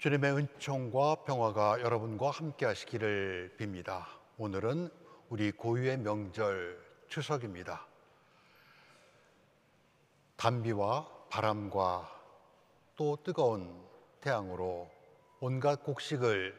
주님의 은총과 평화가 여러분과 함께 하시기를 빕니다. 오늘은 우리 고유의 명절 추석입니다. 단비와 바람과 또 뜨거운 태양으로 온갖 곡식을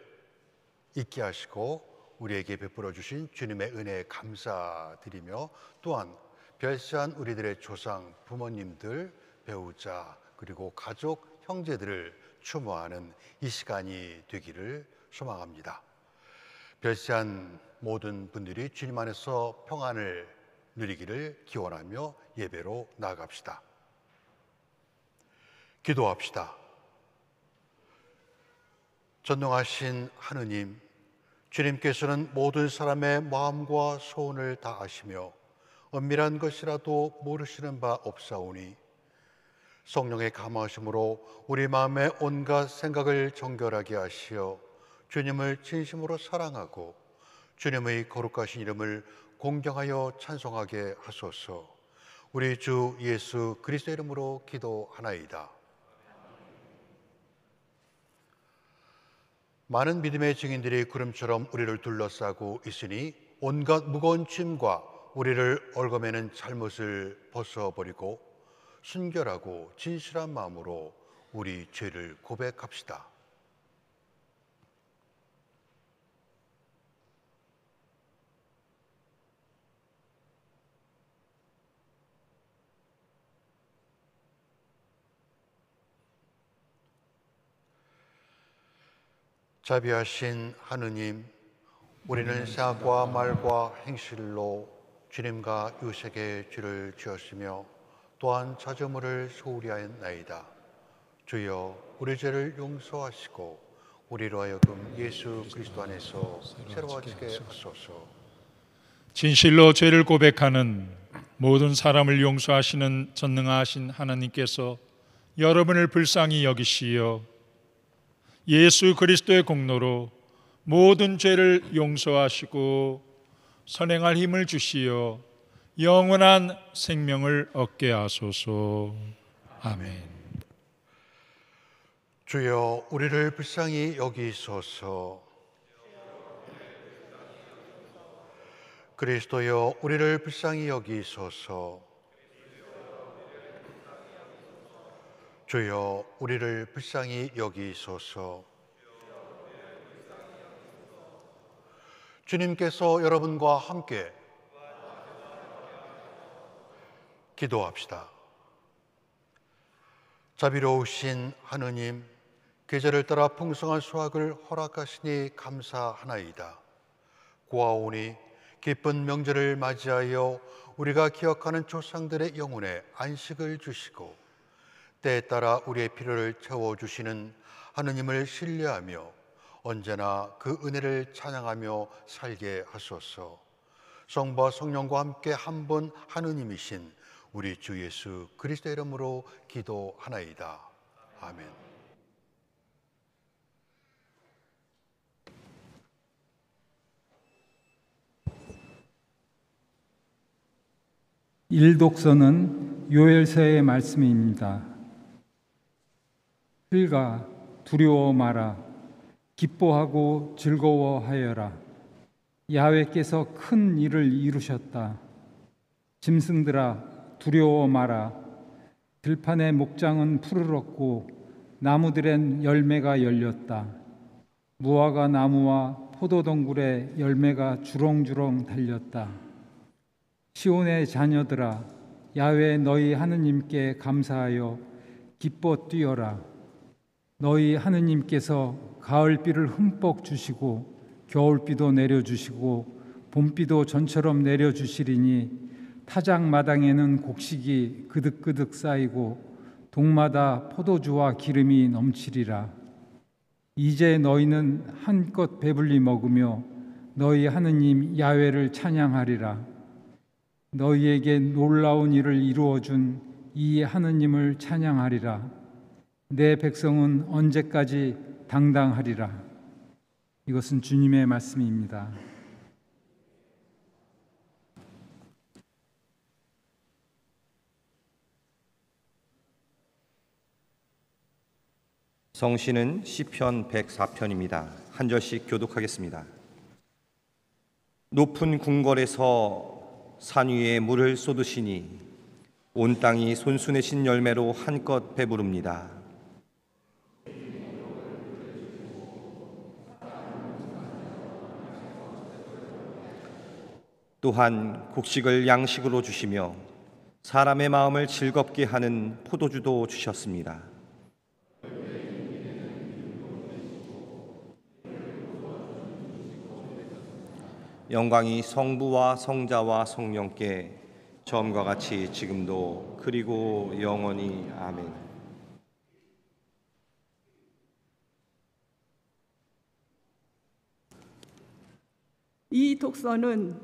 잊게 하시고 우리에게 베풀어 주신 주님의 은혜에 감사드리며, 또한 별세한 우리들의 조상, 부모님들, 배우자, 그리고 가족, 형제들을 추모하는 이 시간이 되기를 소망합니다. 별세한 모든 분들이 주님 안에서 평안을 누리기를 기원하며 예배로 나아갑시다. 기도합시다. 전능하신 하느님, 주님께서는 모든 사람의 마음과 소원을 다 아시며 은밀한 것이라도 모르시는 바 없사오니, 성령의 감화심으로 우리 마음의 온갖 생각을 정결하게 하시어 주님을 진심으로 사랑하고 주님의 거룩하신 이름을 공경하여 찬송하게 하소서. 우리 주 예수 그리스도 이름으로 기도하나이다. 많은 믿음의 증인들이 구름처럼 우리를 둘러싸고 있으니 온갖 무거운 짐과 우리를 얽어매는 잘못을 벗어버리고 순결하고 진실한 마음으로 우리 죄를 고백합시다. 자비하신 하느님, 우리는 생각과 말과 행실로 주님과 유색의 죄를 지었으며 또한 자조물을 소홀히 하였나이다. 주여, 우리 죄를 용서하시고 우리로 하여금 예수 그리스도 안에서 새로워지게 하소서. 진실로 죄를 고백하는 모든 사람을 용서하시는 전능하신 하나님께서 여러분을 불쌍히 여기시어 예수 그리스도의 공로로 모든 죄를 용서하시고 선행할 힘을 주시어 영원한 생명을 얻게 하소서. 아멘. 주여, 우리를 불쌍히 여기소서. 그리스도여, 우리를 불쌍히 여기소서. 주여, 우리를 불쌍히 여기소서. 주님께서 여러분과 함께 기도합시다. 자비로우신 하느님, 계절을 따라 풍성한 수확을 허락하시니 감사하나이다. 고아오니 기쁜 명절을 맞이하여 우리가 기억하는 조상들의 영혼에 안식을 주시고 때에 따라 우리의 필요를 채워주시는 하느님을 신뢰하며 언제나 그 은혜를 찬양하며 살게 하소서. 성부와 성령과 함께 한 분 하느님이신 우리 주 예수 그리스도 이름으로 기도하나이다. 아멘. 일독서는 요엘서의 말씀입니다. 흘가 두려워 마라. 기뻐하고 즐거워하여라. 야훼께서 큰 일을 이루셨다. 짐승들아, 두려워 마라. 들판의 목장은 푸르렀고 나무들엔 열매가 열렸다. 무화과 나무와 포도동굴에 열매가 주렁주렁 달렸다. 시온의 자녀들아, 야훼 너희 하느님께 감사하여 기뻐 뛰어라. 너희 하느님께서 가을비를 흠뻑 주시고 겨울비도 내려주시고 봄비도 전처럼 내려주시리니 타작마당에는 곡식이 그득그득 쌓이고 동마다 포도주와 기름이 넘치리라. 이제 너희는 한껏 배불리 먹으며 너희 하느님 야훼를 찬양하리라. 너희에게 놀라운 일을 이루어준 이 하느님을 찬양하리라. 내 백성은 언제까지 당당하리라. 이것은 주님의 말씀입니다. 성시는 시편 104편입니다. 한 절씩 교독하겠습니다. 높은 궁궐에서 산 위에 물을 쏟으시니 온 땅이 손수내신 열매로 한껏 배부릅니다. 또한 곡식을 양식으로 주시며 사람의 마음을 즐겁게 하는 포도주도 주셨습니다. 영광이 성부와 성자와 성령께 처음과 같이 지금도 그리고 영원히 아멘. 이 독서는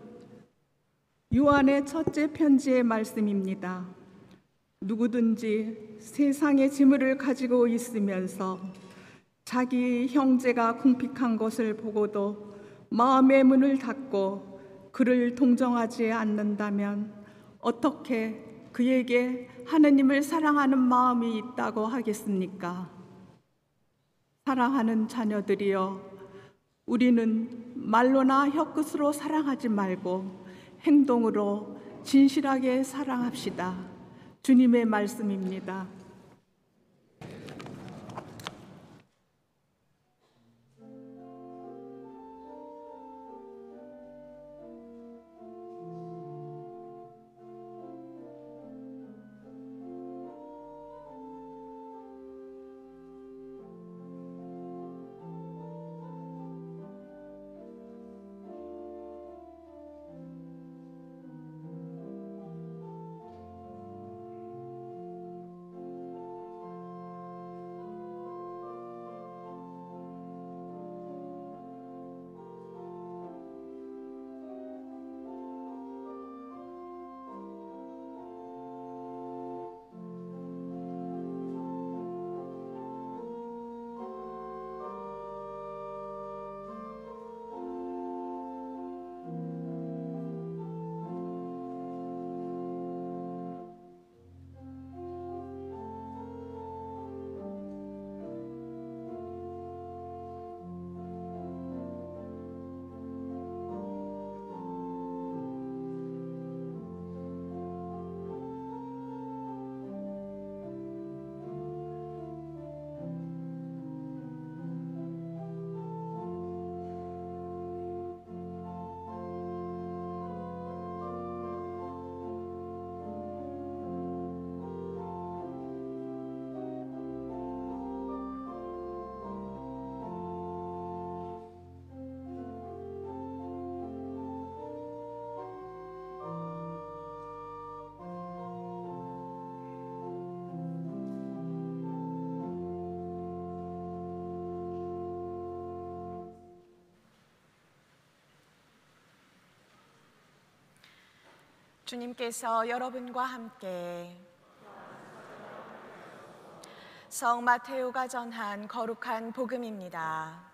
요한의 첫째 편지의 말씀입니다. 누구든지 세상의 재물을 가지고 있으면서 자기 형제가 궁핍한 것을 보고도 마음의 문을 닫고 그를 동정하지 않는다면 어떻게 그에게 하느님을 사랑하는 마음이 있다고 하겠습니까? 사랑하는 자녀들이여, 우리는 말로나 혀끝으로 사랑하지 말고 행동으로 진실하게 사랑합시다. 주님의 말씀입니다. 주님께서 여러분과 함께 성 마테오가 전한 거룩한 복음입니다.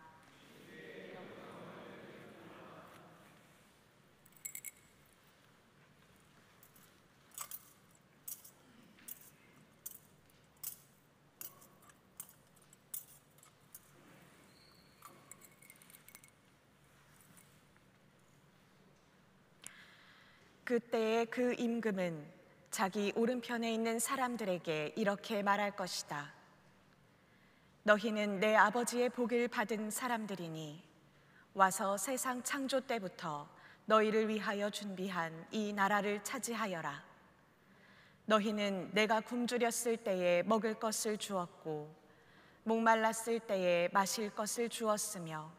그때에 그 임금은 자기 오른편에 있는 사람들에게 이렇게 말할 것이다. 너희는 내 아버지의 복을 받은 사람들이니 와서 세상 창조 때부터 너희를 위하여 준비한 이 나라를 차지하여라. 너희는 내가 굶주렸을 때에 먹을 것을 주었고 목말랐을 때에 마실 것을 주었으며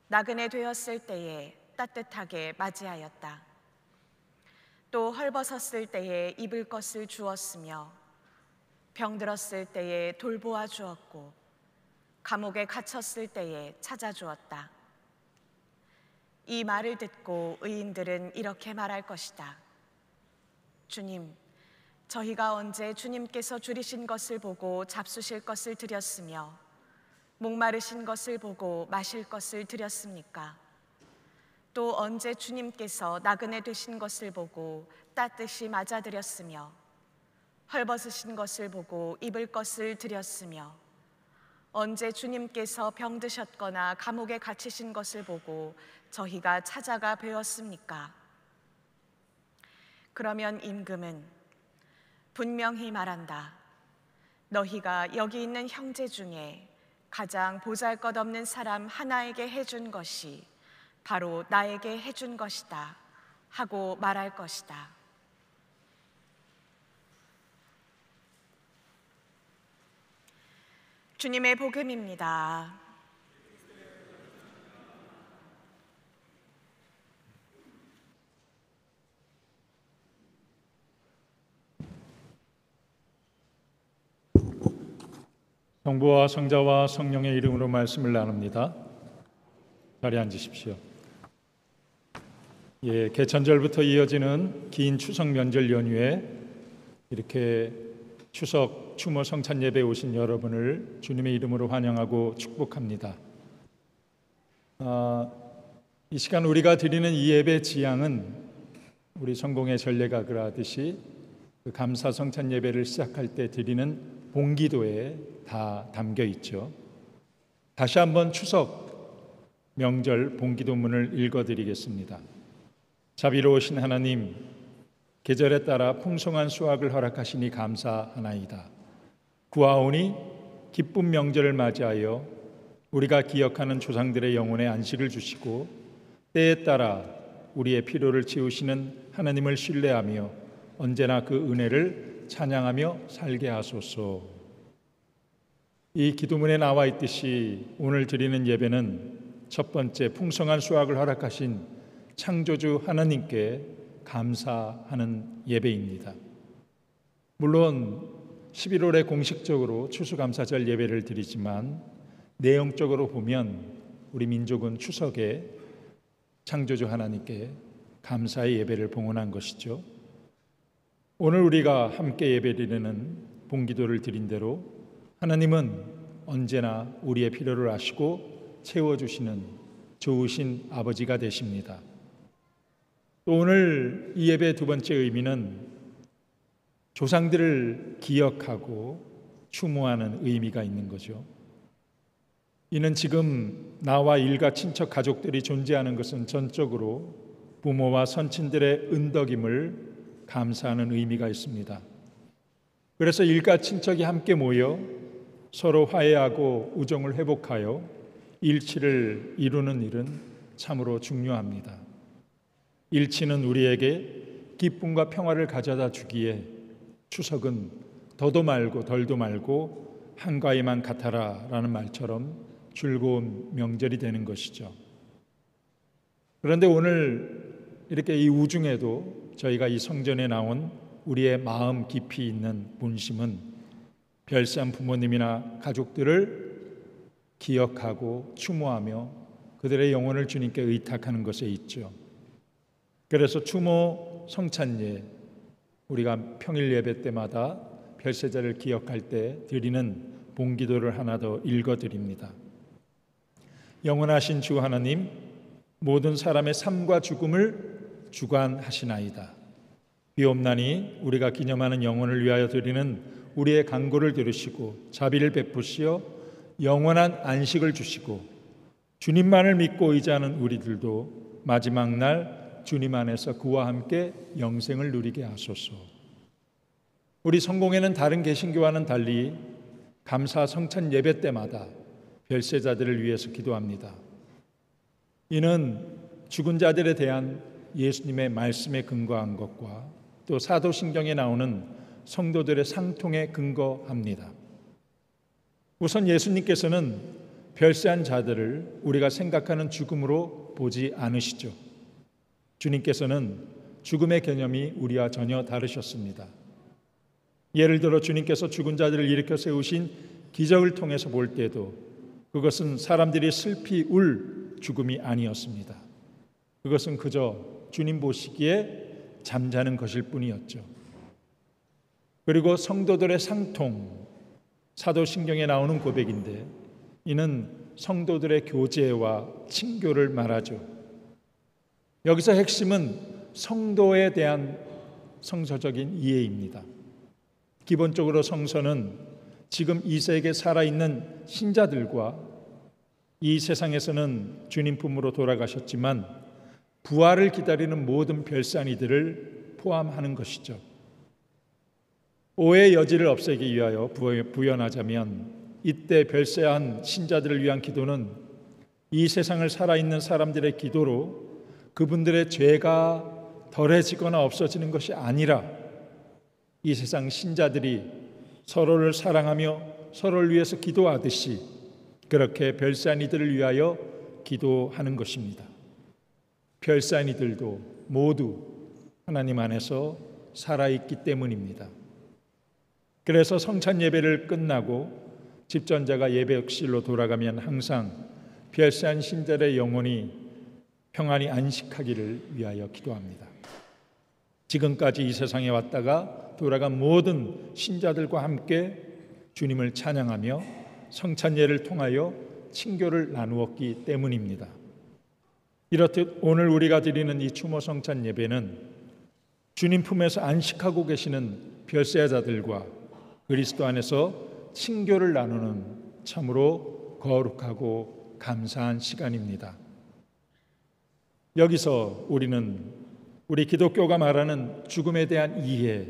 나그네 되었을 때에 따뜻하게 맞이하였다. 또 헐벗었을 때에 입을 것을 주었으며 병들었을 때에 돌보아 주었고 감옥에 갇혔을 때에 찾아주었다. 이 말을 듣고 의인들은 이렇게 말할 것이다. 주님, 저희가 언제 주님께서 줄이신 것을 보고 잡수실 것을 드렸으며 목마르신 것을 보고 마실 것을 드렸습니까? 또 언제 주님께서 나그네 되신 것을 보고 따뜻이 맞아드렸으며 헐벗으신 것을 보고 입을 것을 드렸으며 언제 주님께서 병드셨거나 감옥에 갇히신 것을 보고 저희가 찾아가 배웠습니까? 그러면 임금은 분명히 말한다. 너희가 여기 있는 형제 중에 가장 보잘것없는 사람 하나에게 해준 것이 바로 나에게 해준 것이다 하고 말할 것이다. 주님의 복음입니다. 성부와 성자와 성령의 이름으로 말씀을 나눕니다. 자리에 앉으십시오. 개천절부터 이어지는 긴 추석 명절 연휴에 이렇게 추석 추모 성찬 예배에 오신 여러분을 주님의 이름으로 환영하고 축복합니다. 이 시간 우리가 드리는 이 예배 지향은 우리 성공의 전례가 그러하듯이 그 감사 성찬 예배를 시작할 때 드리는 봉기도에 다 담겨 있죠. 다시 한번 추석 명절 봉기도문을 읽어드리겠습니다. 자비로우신 하나님, 계절에 따라 풍성한 수확을 허락하시니 감사하나이다. 구하오니 기쁜 명절을 맞이하여 우리가 기억하는 조상들의 영혼에 안식을 주시고 때에 따라 우리의 필요를 채우시는 하나님을 신뢰하며 언제나 그 은혜를 찬양하며 살게 하소서. 이 기도문에 나와 있듯이 오늘 드리는 예배는 첫 번째 풍성한 수확을 허락하신 창조주 하나님께 감사하는 예배입니다. 물론 11월에 공식적으로 추수감사절 예배를 드리지만 내용적으로 보면 우리 민족은 추석에 창조주 하나님께 감사의 예배를 봉헌한 것이죠. 오늘 우리가 함께 예배드리는 봉기도를 드린 대로 하나님은 언제나 우리의 필요를 아시고 채워주시는 좋으신 아버지가 되십니다. 또 오늘 이 예배의 두 번째 의미는 조상들을 기억하고 추모하는 의미가 있는 거죠. 이는 지금 나와 일가 친척 가족들이 존재하는 것은 전적으로 부모와 선친들의 은덕임을 감사하는 의미가 있습니다. 그래서 일가 친척이 함께 모여 서로 화해하고 우정을 회복하여 일치를 이루는 일은 참으로 중요합니다. 일치는 우리에게 기쁨과 평화를 가져다 주기에 추석은 더도 말고 덜도 말고 한가위만 같아라 라는 말처럼 즐거운 명절이 되는 것이죠. 그런데 오늘 이렇게 이 우중에도 저희가 이 성전에 나온 우리의 마음 깊이 있는 본심은 별세한 부모님이나 가족들을 기억하고 추모하며 그들의 영혼을 주님께 의탁하는 것에 있죠. 그래서 추모 성찬예, 우리가 평일 예배 때마다 별세자를 기억할 때 드리는 봉기도를 하나 더 읽어드립니다. 영원하신 주 하나님, 모든 사람의 삶과 죽음을 주관하시나이다. 비옵나니 우리가 기념하는 영혼을 위하여 드리는 우리의 간구를 들으시고 자비를 베푸시어 영원한 안식을 주시고 주님만을 믿고 의지하는 우리들도 마지막 날 주님 안에서 그와 함께 영생을 누리게 하소서. 우리 성공회는 다른 개신교와는 달리 감사 성찬 예배 때마다 별세자들을 위해서 기도합니다. 이는 죽은 자들에 대한 예수님의 말씀에 근거한 것과 또 사도신경에 나오는 성도들의 상통에 근거합니다. 우선 예수님께서는 별세한 자들을 우리가 생각하는 죽음으로 보지 않으시죠. 주님께서는 죽음의 개념이 우리와 전혀 다르셨습니다. 예를 들어 주님께서 죽은 자들을 일으켜 세우신 기적을 통해서 볼 때도 그것은 사람들이 슬피 울 죽음이 아니었습니다. 그것은 그저 주님 보시기에 잠자는 것일 뿐이었죠. 그리고 성도들의 상통, 사도신경에 나오는 고백인데 이는 성도들의 교제와 친교를 말하죠. 여기서 핵심은 성도에 대한 성서적인 이해입니다. 기본적으로 성서는 지금 이 세계에 살아있는 신자들과 이 세상에서는 주님 품으로 돌아가셨지만 부활을 기다리는 모든 별산이들을 포함하는 것이죠. 오해의 여지를 없애기 위하여 부연하자면 이때 별세한 신자들을 위한 기도는 이 세상을 살아있는 사람들의 기도로 그분들의 죄가 덜해지거나 없어지는 것이 아니라 이 세상 신자들이 서로를 사랑하며 서로를 위해서 기도하듯이 그렇게 별세한 이들을 위하여 기도하는 것입니다. 별세한 이들도 모두 하나님 안에서 살아있기 때문입니다. 그래서 성찬 예배를 끝나고 집전자가 예배실로 돌아가면 항상 별세한 신자들의 영혼이 평안히 안식하기를 위하여 기도합니다. 지금까지 이 세상에 왔다가 돌아간 모든 신자들과 함께 주님을 찬양하며 성찬예를 통하여 친교를 나누었기 때문입니다. 이렇듯 오늘 우리가 드리는 이 추모 성찬 예배는 주님 품에서 안식하고 계시는 별세자들과 그리스도 안에서 친교를 나누는 참으로 거룩하고 감사한 시간입니다. 여기서 우리는 우리 기독교가 말하는 죽음에 대한 이해,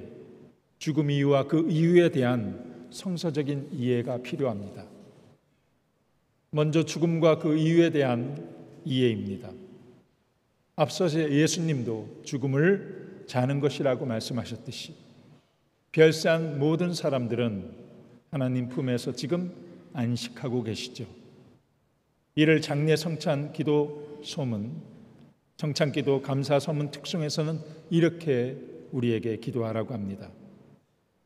죽음 이유와 그 이유에 대한 성서적인 이해가 필요합니다. 먼저 죽음과 그 이유에 대한 이해입니다. 앞서서 예수님도 죽음을 자는 것이라고 말씀하셨듯이 별세한 모든 사람들은 하나님 품에서 지금 안식하고 계시죠. 이를 장례 성찬 기도 소문, 성찬 기도 감사 소문 특송에서는 이렇게 우리에게 기도하라고 합니다.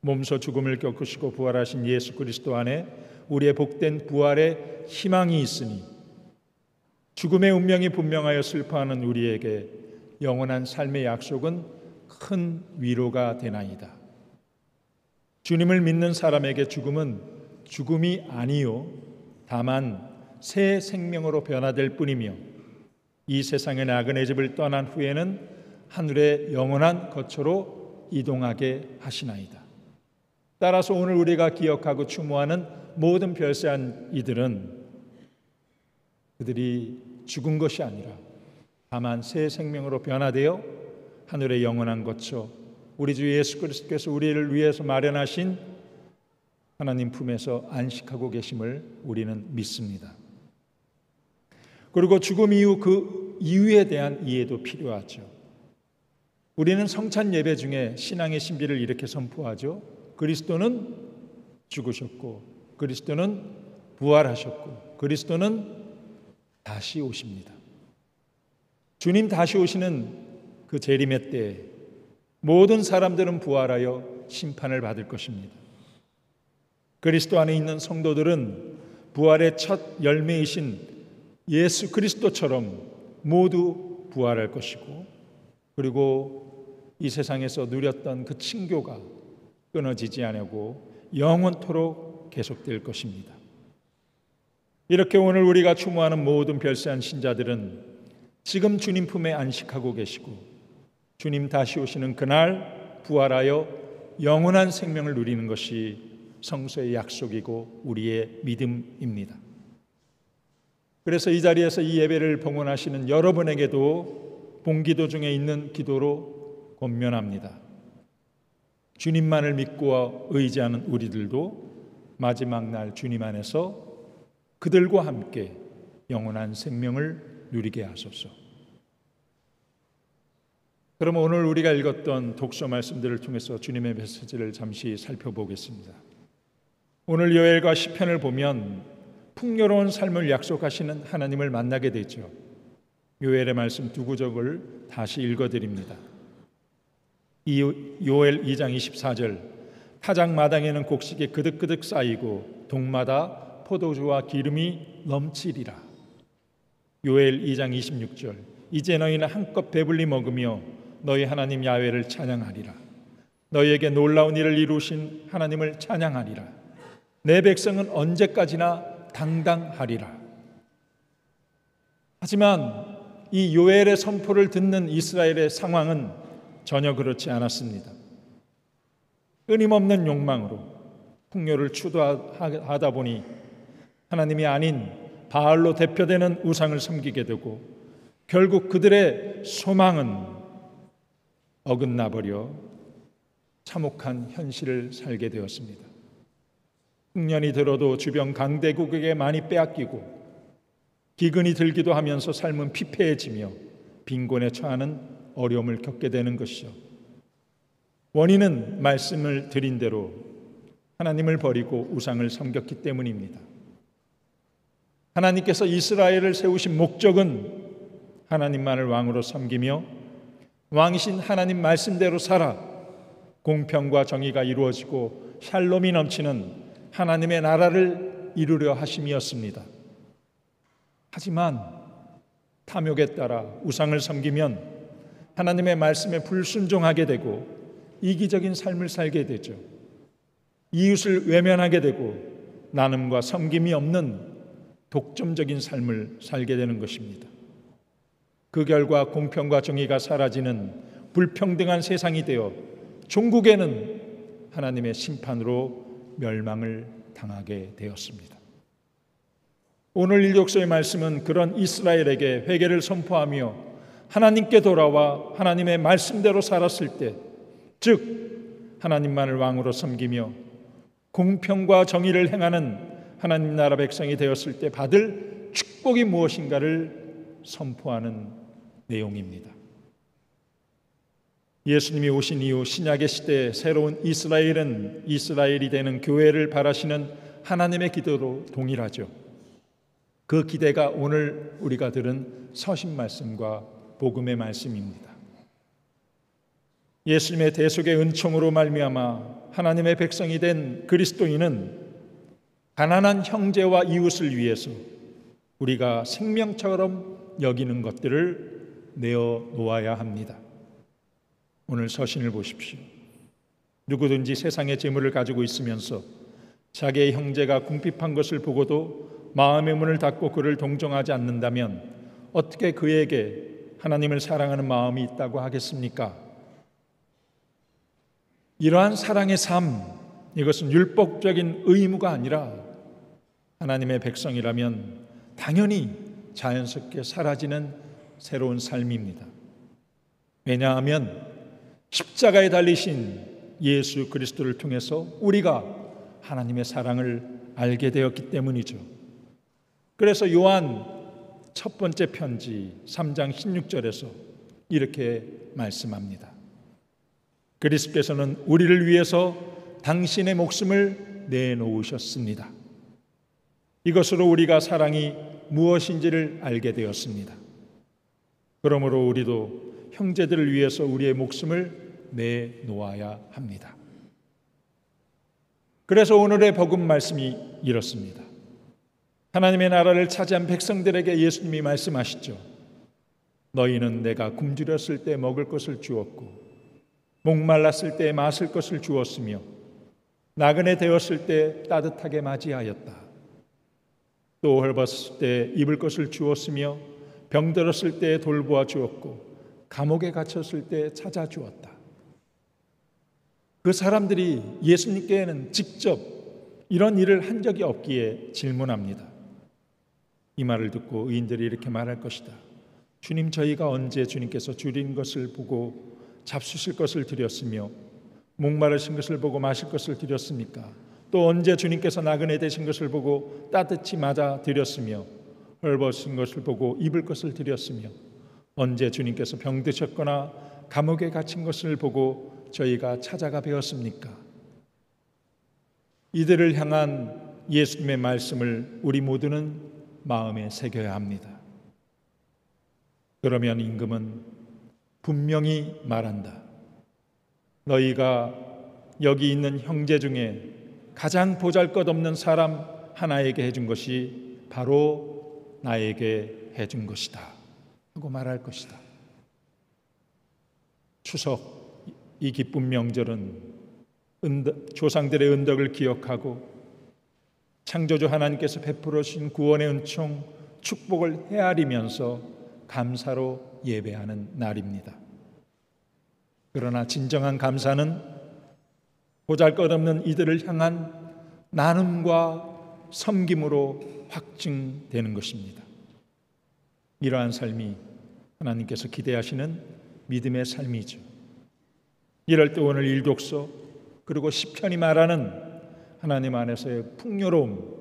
몸소 죽음을 겪으시고 부활하신 예수 그리스도 안에 우리의 복된 부활의 희망이 있으니 죽음의 운명이 분명하여 슬퍼하는 우리에게 영원한 삶의 약속은 큰 위로가 되나이다. 주님을 믿는 사람에게 죽음은 죽음이 아니요 다만 새 생명으로 변화될 뿐이며 이 세상의 나그네 집을 떠난 후에는 하늘의 영원한 거처로 이동하게 하시나이다. 따라서 오늘 우리가 기억하고 추모하는 모든 별세한 이들은 그들이 죽은 것이 아니라 다만 새 생명으로 변화되어 하늘의 영원한 거처, 우리 주 예수 그리스도께서 우리를 위해서 마련하신 하나님 품에서 안식하고 계심을 우리는 믿습니다. 그리고 죽음 이후 그 이유에 대한 이해도 필요하죠. 우리는 성찬 예배 중에 신앙의 신비를 이렇게 선포하죠. 그리스도는 죽으셨고 그리스도는 부활하셨고 그리스도는 다시 오십니다. 주님 다시 오시는 그 재림의 때에 모든 사람들은 부활하여 심판을 받을 것입니다. 그리스도 안에 있는 성도들은 부활의 첫 열매이신 예수 그리스도처럼 모두 부활할 것이고 그리고 이 세상에서 누렸던 그 친교가 끊어지지 않고 영원토록 계속될 것입니다. 이렇게 오늘 우리가 추모하는 모든 별세한 신자들은 지금 주님 품에 안식하고 계시고 주님 다시 오시는 그날 부활하여 영원한 생명을 누리는 것이 성서의 약속이고 우리의 믿음입니다. 그래서 이 자리에서 이 예배를 봉헌하시는 여러분에게도 본기도 중에 있는 기도로 권면합니다. 주님만을 믿고 의지하는 우리들도 마지막 날 주님 안에서 그들과 함께 영원한 생명을 누리게 하소서. 그럼 오늘 우리가 읽었던 독서 말씀들을 통해서 주님의 메시지를 잠시 살펴보겠습니다. 오늘 요엘과 시편을 보면 풍요로운 삶을 약속하시는 하나님을 만나게 되죠. 요엘의 말씀 두 구절을 다시 읽어드립니다. 이 요엘 2장 24절 타작 마당에는 곡식이 그득그득 쌓이고 동마다 포도주와 기름이 넘치리라. 요엘 2장 26절 이제 너희는 한껏 배불리 먹으며 너희 하나님 야훼를 찬양하리라. 너희에게 놀라운 일을 이루신 하나님을 찬양하리라. 내 백성은 언제까지나 당당하리라. 하지만 이 요엘의 선포를 듣는 이스라엘의 상황은 전혀 그렇지 않았습니다. 끊임없는 욕망으로 풍요를 추구하다 보니 하나님이 아닌 바알로 대표되는 우상을 섬기게 되고 결국 그들의 소망은 어긋나버려 참혹한 현실을 살게 되었습니다. 흉년이 들어도 주변 강대국에게 많이 빼앗기고 기근이 들기도 하면서 삶은 피폐해지며 빈곤에 처하는 어려움을 겪게 되는 것이죠. 원인은 말씀을 드린 대로 하나님을 버리고 우상을 섬겼기 때문입니다. 하나님께서 이스라엘을 세우신 목적은 하나님만을 왕으로 섬기며 왕이신 하나님 말씀대로 살아 공평과 정의가 이루어지고 샬롬이 넘치는 하나님의 나라를 이루려 하심이었습니다. 하지만 탐욕에 따라 우상을 섬기면 하나님의 말씀에 불순종하게 되고 이기적인 삶을 살게 되죠. 이웃을 외면하게 되고 나눔과 섬김이 없는 독점적인 삶을 살게 되는 것입니다. 그 결과 공평과 정의가 사라지는 불평등한 세상이 되어 종국에는 하나님의 심판으로 멸망을 당하게 되었습니다. 오늘 일독서의 말씀은 그런 이스라엘에게 회개를 선포하며 하나님께 돌아와 하나님의 말씀대로 살았을 때, 즉 하나님만을 왕으로 섬기며 공평과 정의를 행하는 하나님 나라 백성이 되었을 때 받을 축복이 무엇인가를 선포하는 내용입니다. 예수님이 오신 이후 신약의 시대에 새로운 이스라엘은 이스라엘이 되는 교회를 바라시는 하나님의 기도로 동일하죠. 그 기대가 오늘 우리가 들은 서신 말씀과 복음의 말씀입니다. 예수님의 대속의 은총으로 말미암아 하나님의 백성이 된 그리스도인은 가난한 형제와 이웃을 위해서 우리가 생명처럼 여기는 것들을 내어 놓아야 합니다. 오늘 서신을 보십시오. 누구든지 세상의 재물을 가지고 있으면서 자기의 형제가 궁핍한 것을 보고도 마음의 문을 닫고 그를 동정하지 않는다면 어떻게 그에게 하나님을 사랑하는 마음이 있다고 하겠습니까? 이러한 사랑의 삶, 이것은 율법적인 의무가 아니라 하나님의 백성이라면 당연히 자연스럽게 사라지는 새로운 삶입니다. 왜냐하면 십자가에 달리신 예수 그리스도를 통해서 우리가 하나님의 사랑을 알게 되었기 때문이죠. 그래서 요한 첫 번째 편지 3장 16절에서 이렇게 말씀합니다. 그리스도께서는 우리를 위해서 당신의 목숨을 내놓으셨습니다. 이것으로 우리가 사랑이 무엇인지를 알게 되었습니다. 그러므로 우리도 형제들을 위해서 우리의 목숨을 내놓아야 합니다. 그래서 오늘의 복음 말씀이 이렇습니다. 하나님의 나라를 차지한 백성들에게 예수님이 말씀하시죠. 너희는 내가 굶주렸을 때 먹을 것을 주었고 목말랐을 때 마실 것을 주었으며 나그네 되었을 때 따뜻하게 맞이하였다. 또 헐벗을 때 입을 것을 주었으며 병들었을 때 돌보아 주었고 감옥에 갇혔을 때 찾아주었다. 그 사람들이 예수님께는 직접 이런 일을 한 적이 없기에 질문합니다. 이 말을 듣고 의인들이 이렇게 말할 것이다. 주님, 저희가 언제 주님께서 주린 것을 보고 잡수실 것을 드렸으며 목마르신 것을 보고 마실 것을 드렸습니까? 또 언제 주님께서 나그네 되신 것을 보고 따뜻히 맞아 드렸으며 헐벗은 것을 보고 입을 것을 드렸으며 언제 주님께서 병드셨거나 감옥에 갇힌 것을 보고 저희가 찾아가 배웠습니까? 이들을 향한 예수님의 말씀을 우리 모두는 마음에 새겨야 합니다. 그러면 임금은 분명히 말한다. 너희가 여기 있는 형제 중에 가장 보잘것없는 사람 하나에게 해준 것이 바로 나에게 해준 것이다 하고 말할 것이다. 추석 이 기쁜 명절은 조상들의 은덕을 기억하고 창조주 하나님께서 베풀어 주신 구원의 은총, 축복을 헤아리면서 감사로 예배하는 날입니다. 그러나 진정한 감사는 보잘것없는 이들을 향한 나눔과 섬김으로 확증되는 것입니다. 이러한 삶이 하나님께서 기대하시는 믿음의 삶이죠. 이럴 때 오늘 일독서 그리고 시편이 말하는 하나님 안에서의 풍요로움,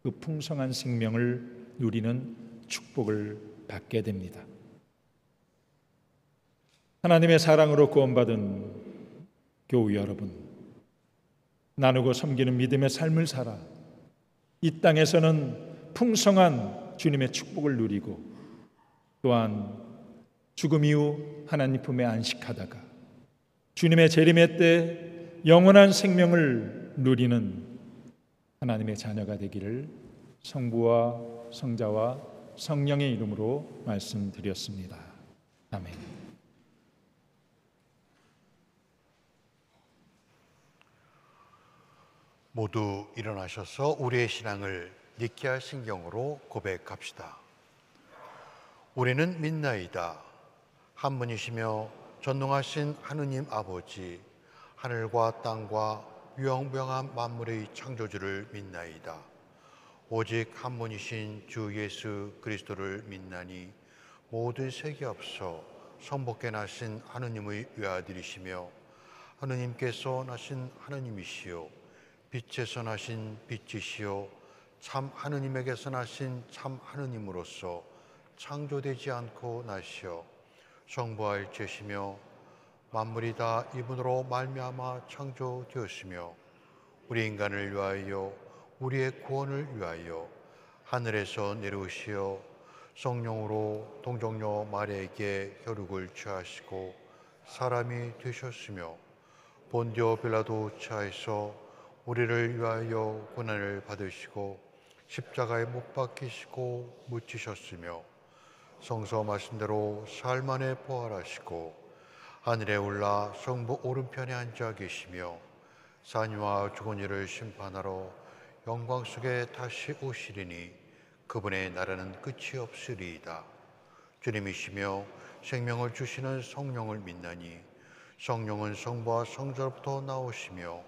그 풍성한 생명을 누리는 축복을 받게 됩니다. 하나님의 사랑으로 구원받은 교우 여러분, 나누고 섬기는 믿음의 삶을 살아 이 땅에서는 풍성한 주님의 축복을 누리고 또한 죽음 이후 하나님 품에 안식하다가 주님의 재림의 때 영원한 생명을 누리는 하나님의 자녀가 되기를 성부와 성자와 성령의 이름으로 말씀드렸습니다. 아멘. 모두 일어나셔서 우리의 신앙을 니케아 신경으로 고백합시다. 우리는 믿나이다. 한 분이시며 전능하신 하느님 아버지, 하늘과 땅과 유영무영한 만물의 창조주를 믿나이다. 오직 한 분이신 주 예수 그리스도를 믿나니 모든 세계 앞서 성복게 나신 하느님의 외아들이시며 하느님께서 나신 하느님이시요 빛에서 나신 빛이시요 참 하느님에게서 나신 참 하느님으로서 창조되지 않고 나시어 성부할 죄시며 만물이 다 이분으로 말미암아 창조되었으며 우리 인간을 위하여 우리의 구원을 위하여 하늘에서 내려오시어 성령으로 동정녀 마리아에게 혈육을 취하시고 사람이 되셨으며 본디오 빌라도 차에서 우리를 위하여 고난을 받으시고 십자가에 못 박히시고 묻히셨으며 성서 말씀대로 사흘 만에 부활하시고 하늘에 올라 성부 오른편에 앉아 계시며 산이와 죽은 이를 심판하러 영광 속에 다시 오시리니 그분의 나라는 끝이 없으리이다. 주님이시며 생명을 주시는 성령을 믿나니 성령은 성부와 성자로부터 나오시며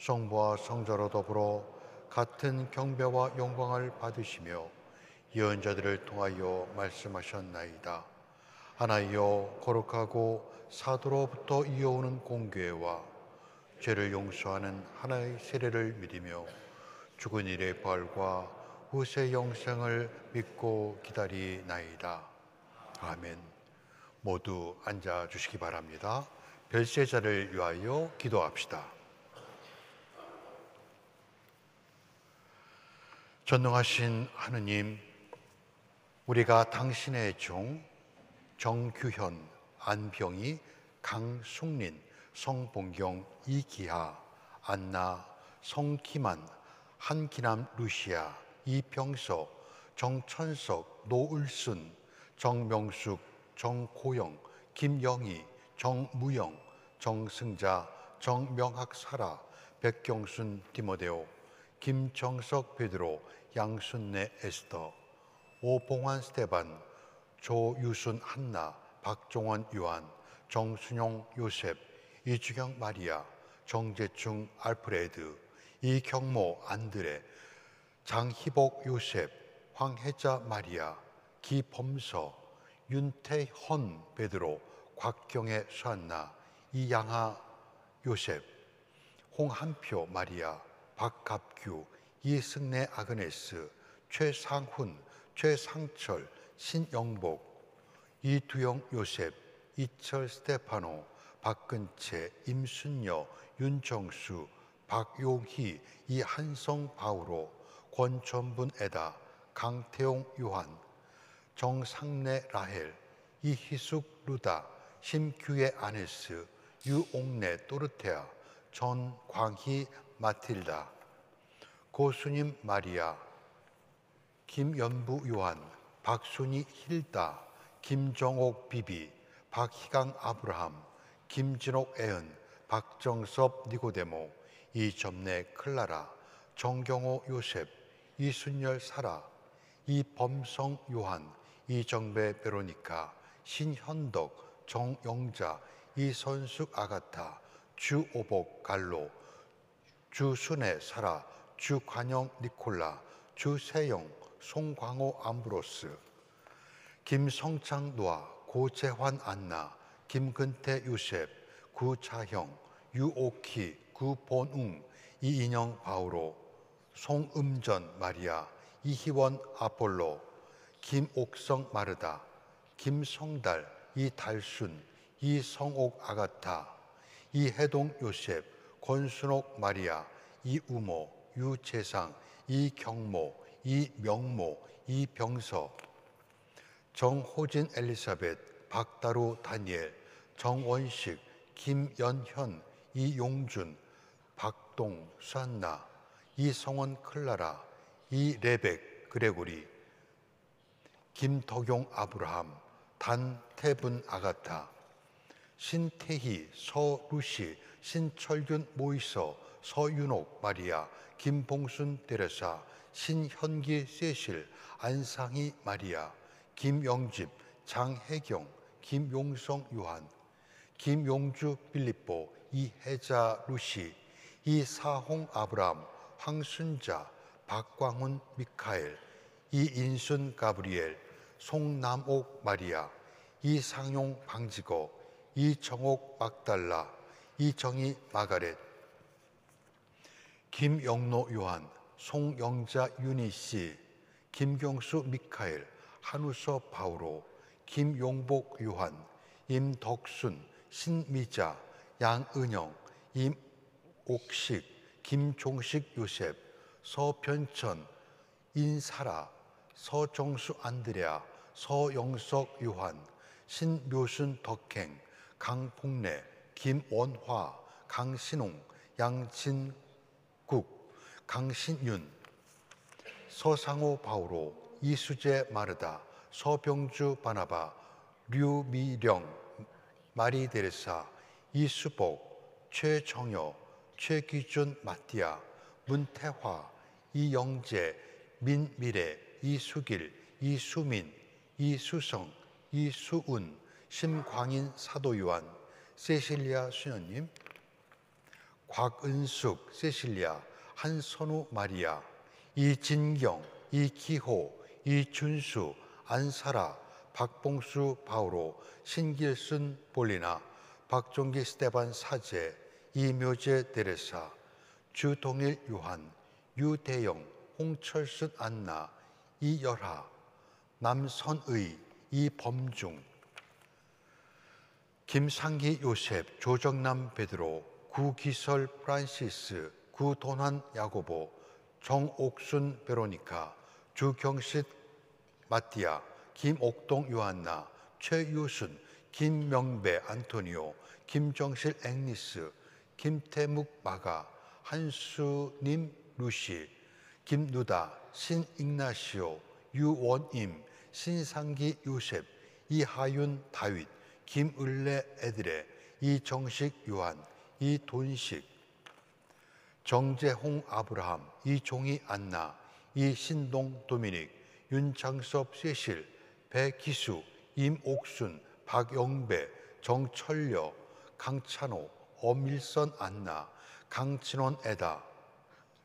성부와 성자로 더불어 같은 경배와 영광을 받으시며 예언자들을 통하여 말씀하셨나이다. 하나이여 거룩하고 사도로부터 이어오는 공교회와 죄를 용서하는 하나의 세례를 믿으며 죽은 이의 부활과 후세 영생을 믿고 기다리나이다. 아멘. 모두 앉아 주시기 바랍니다. 별세자를 위하여 기도합시다. 전능하신 하느님, 우리가 당신의 종 정규현, 안병희, 강숙린, 성봉경, 이기하, 안나, 성기만, 한기남 루시아, 이병서, 정천석, 노을순, 정명숙, 정고영, 김영희, 정무영, 정승자, 정명학사라, 백경순 디모데오, 김정석 베드로, 양순내 에스더, 오봉환 스테반, 조유순 한나, 박종원 요한, 정순용 요셉, 이주경 마리아, 정재충 알프레드, 이경모 안드레, 장희복 요셉, 황혜자 마리아, 기범서, 윤태헌 베드로, 곽경애 수한나, 이양하 요셉, 홍한표 마리아, 박갑규, 이승래 아그네스, 최상훈, 최상철, 신영복, 이두영 요셉, 이철 스테파노, 박근채, 임순여, 윤정수, 박용희, 이한성 바우로, 권천분 에다, 강태용 요한, 정상래 라헬, 이희숙 루다, 심규의 아네스, 유옥래 또르테아, 전광희 마틸다, 고수님 마리아, 김연부 요한, 박순희 힐다, 김정옥 비비, 박희강 아브라함, 김진옥 애은, 박정섭 니고데모, 이점내 클라라, 정경호 요셉, 이순열 사라, 이범성 요한, 이정배 베로니카, 신현덕, 정영자, 이선숙 아가타, 주오복 갈로, 주순애 사라, 주관영 니콜라, 주세영, 송광호 암브로스, 김성창 노아, 고재환 안나, 김근태 요셉, 구차형, 유오키, 구본웅, 이인영 바우로, 송음전 마리아, 이희원 아폴로, 김옥성 마르다, 김성달, 이달순, 이성옥 아가타, 이해동 요셉, 권순옥 마리아, 이우모, 유재상, 이경모, 이명모, 이병서, 정호진 엘리사벳, 박다루 다니엘, 정원식, 김연현, 이용준, 박동 수한나, 이성원 클라라, 이레벡 그레고리, 김덕용 아브라함, 단태분 아가타, 신태희, 서루시, 신철균 모이서, 서윤옥 마리아, 김봉순 데레사, 신현기 세실, 안상희 마리아, 김영집, 장혜경, 김용성 요한, 김용주 빌립보, 이혜자 루시, 이사홍 아브람, 황순자, 박광훈 미카엘, 이인순 가브리엘, 송남옥 마리아, 이상용 방지거, 이정옥 막달라, 이정희 마가렛, 김영로 요한, 송영자 유니씨, 김경수 미카엘, 한우서 바우로, 김용복 요한, 임덕순, 신미자, 양은영, 임옥식, 김종식 요셉, 서편천, 인사라, 서정수 안드레아, 서영석 요한, 신묘순 덕행, 강복래, 김원화, 강신홍, 양진국, 강신윤, 서상호 바우로, 이수재 마르다, 서병주 바나바, 류미령, 마리데레사, 이수복, 최정여, 최기준 마띠아, 문태화, 이영재, 민미래, 이수길, 이수민, 이수성, 이수운, 심광인 사도요한, 세실리아 수녀님, 곽은숙, 세실리아, 한선우 마리아, 이진경, 이기호, 이준수, 안사라, 박봉수 바우로, 신길순 볼리나, 박종기 스테반 사제, 이묘재 데레사, 주동일 요한, 유대영, 홍철순 안나, 이열하, 남선의, 이범중, 김상기 요셉, 조정남 베드로, 구기설 프란시스, 구돈환 야고보, 정옥순 베로니카, 주경식 마띠아, 김옥동 요한나, 최유순, 김명배 안토니오, 김정실 앵리스, 김태묵 마가, 한수님 루시, 김누다, 신ig나시오, 유원임, 신상기 요셉, 이하윤 다윗, 김을래 에드레, 이정식 요한, 이돈식, 정재홍 아브라함, 이종희 안나, 이신동 도미닉, 윤창섭 세실, 배기수, 임옥순, 박영배, 정철여, 강찬호, 엄일선 안나, 강진원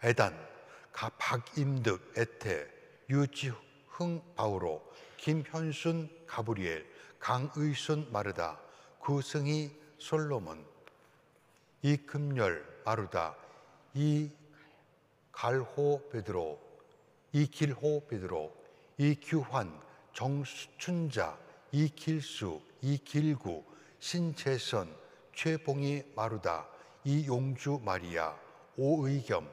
에단, 박임득 에테, 유지흥 바우로, 김현순 가브리엘, 강의순 마르다, 구승희 솔로몬, 이금열 마르다, 이갈호 베드로, 이길호 베드로, 이규환, 정춘자, 이길수, 이길구, 신재선, 최봉희 마루다, 이용주 마리아, 오의겸,